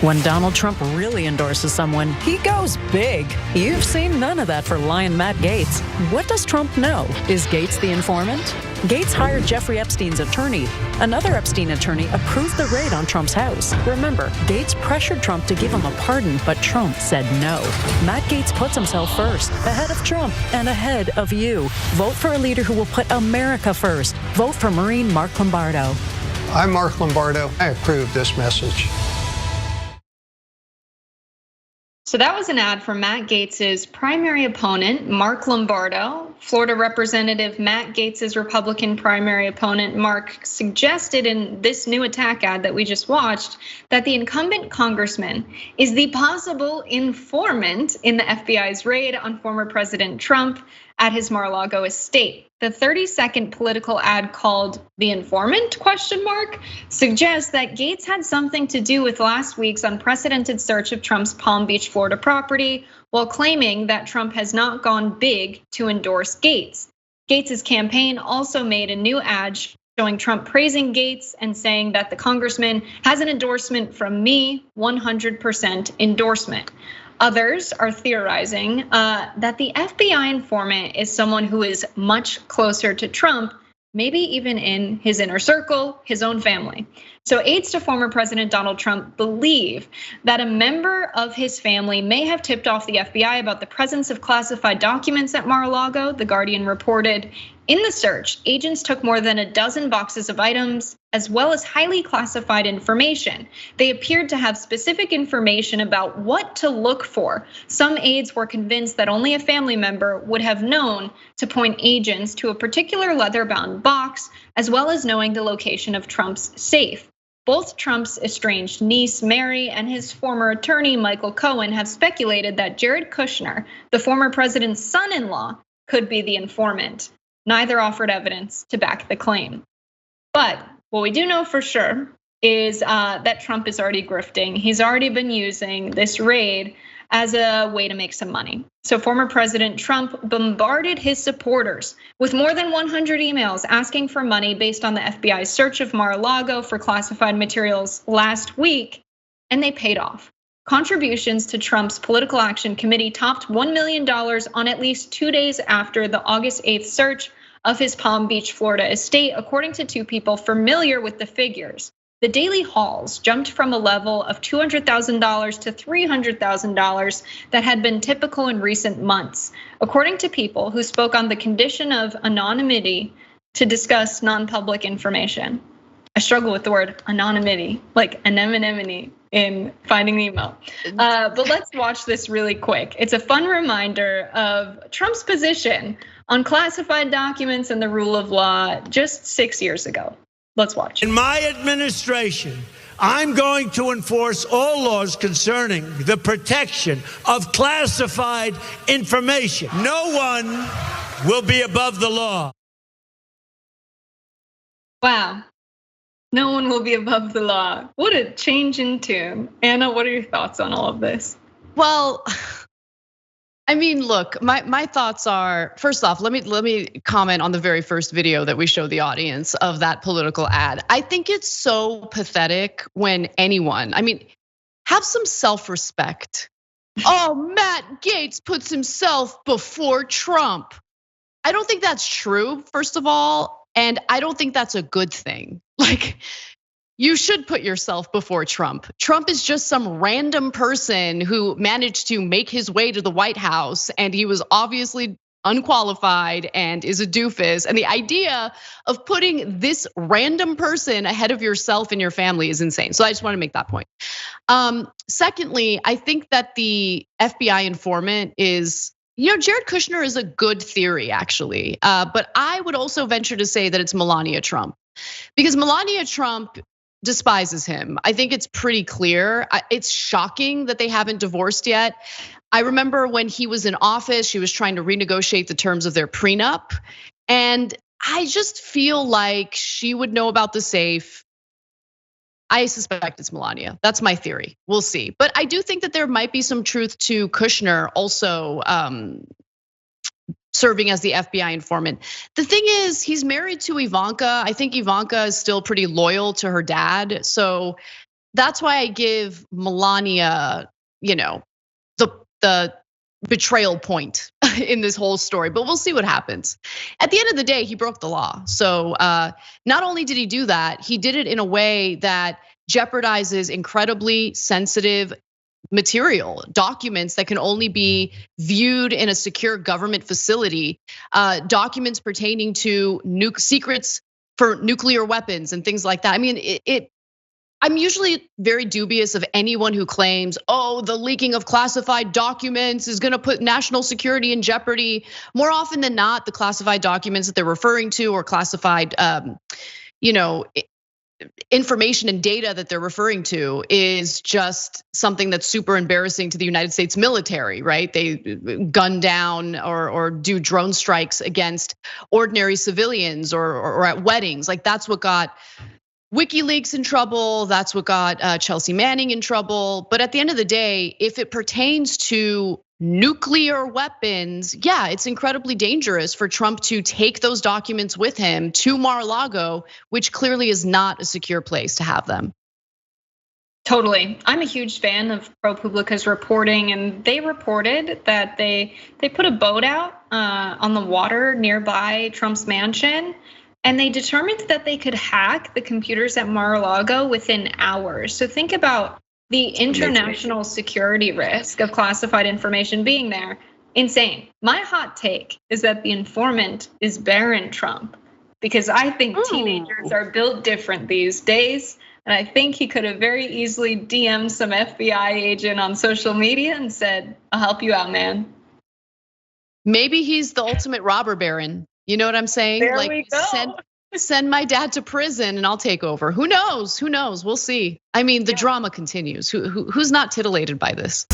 When Donald Trump really endorses someone, he goes big. You've seen none of that for lion Matt Gaetz. What does Trump know? Is Gaetz the informant? Gaetz hired Jeffrey Epstein's attorney. Another Epstein attorney approved the raid on Trump's house. Remember, Gaetz pressured Trump to give him a pardon, but Trump said no. Matt Gaetz puts himself first, ahead of Trump and ahead of you. Vote for a leader who will put America first. Vote for Marine Mark Lombardo. I'm Mark Lombardo. I approve this message. So that was an ad for Matt Gaetz's primary opponent, Mark Lombardo. Florida Representative Matt Gaetz's Republican primary opponent, Mark, suggested in this new attack ad that we just watched that the incumbent congressman is the possible informant in the FBI's raid on former President Trump at his Mar-a-Lago estate. The 30-second political ad called "The Informant?" suggests that Gaetz had something to do with last week's unprecedented search of Trump's Palm Beach, Florida property, while claiming that Trump has not gone big to endorse Gaetz. Gaetz's campaign also made a new ad showing Trump praising Gaetz and saying that the congressman has an endorsement from me, 100% endorsement. Others are theorizing that the FBI informant is someone who is much closer to Trump, maybe even in his inner circle, his own family. So aides to former President Donald Trump believe that a member of his family may have tipped off the FBI about the presence of classified documents at Mar-a-Lago, The Guardian reported. In the search, agents took more than a dozen boxes of items, as well as highly classified information. They appeared to have specific information about what to look for. Some aides were convinced that only a family member would have known to point agents to a particular leather-bound box, as well as knowing the location of Trump's safe. Both Trump's estranged niece, Mary, and his former attorney, Michael Cohen, have speculated that Jared Kushner, the former president's son-in-law, could be the informant. Neither offered evidence to back the claim. But what we do know for sure is that Trump is already grifting. He's already been using this raid as a way to make some money. So former President Trump bombarded his supporters with more than 100 emails asking for money based on the FBI's search of Mar-a-Lago for classified materials last week, and they paid off. Contributions to Trump's Political Action Committee topped $1 million on at least 2 days after the August 8th search of his Palm Beach, Florida estate, according to two people familiar with the figures. The daily hauls jumped from a level of $200,000 to $300,000 that had been typical in recent months, according to people who spoke on the condition of anonymity to discuss non-public information. I struggle with the word anonymity, like anemone in finding the email. But let's watch this really quick. It's a fun reminder of Trump's position on classified documents and the rule of law just 6 years ago. Let's watch. In my administration, I'm going to enforce all laws concerning the protection of classified information. No one will be above the law. Wow. No one will be above the law. What a change in tune. Anna, what are your thoughts on all of this? Well, I mean, look, my thoughts are, first off, let me comment on the very first video that we showed the audience of that political ad. I think it's so pathetic when anyone, I mean, have some self-respect. Oh, Matt Gaetz puts himself before Trump. I don't think that's true, first of all. And I don't think that's a good thing. Like, you should put yourself before Trump. Trump is just some random person who managed to make his way to the White House, and he was obviously unqualified and is a doofus. And the idea of putting this random person ahead of yourself and your family is insane. So I just want to make that point. Secondly, I think that the FBI informant is, Jared Kushner is a good theory, actually. But I would also venture to say that it's Melania Trump, because Melania Trump despises him. I think it's pretty clear. It's shocking that they haven't divorced yet. I remember when he was in office, she was trying to renegotiate the terms of their prenup. And I just feel like she would know about the safe. I suspect it's Melania. That's my theory. We'll see. But I do think that there might be some truth to Kushner also serving as the FBI informant. The thing is, he's married to Ivanka. I think Ivanka is still pretty loyal to her dad. So that's why I give Melania, the betrayal point in this whole story, but we'll see what happens. At the end of the day, he broke the law. So not only did he do that, he did it in a way that jeopardizes incredibly sensitive material, documents that can only be viewed in a secure government facility, documents pertaining to secrets for nuclear weapons and things like that. I mean, I'm usually very dubious of anyone who claims, the leaking of classified documents is gonna put national security in jeopardy. More often than not, the classified documents that they're referring to or classified, information and data that they're referring to is just something that's super embarrassing to the United States military, right? They gun down or do drone strikes against ordinary civilians or at weddings. Like that's what got WikiLeaks in trouble. That's what got Chelsea Manning in trouble. But at the end of the day, if it pertains to nuclear weapons, yeah, it's incredibly dangerous for Trump to take those documents with him to Mar-a-Lago, which clearly is not a secure place to have them. Totally. I'm a huge fan of ProPublica's reporting, and they reported that they put a boat out on the water nearby Trump's mansion, and they determined that they could hack the computers at Mar-a-Lago within hours. So think about the international security risk of classified information being there. Insane. My hot take is that the informant is Barron Trump, because I think teenagers are built different these days. And I think he could have very easily DM'd some FBI agent on social media and said, I'll help you out, man. Maybe he's the ultimate robber baron. You know what I'm saying? There we go. Send my dad to prison and I'll take over. Who knows? Who knows? We'll see. I mean, the drama continues. Who's not titillated by this?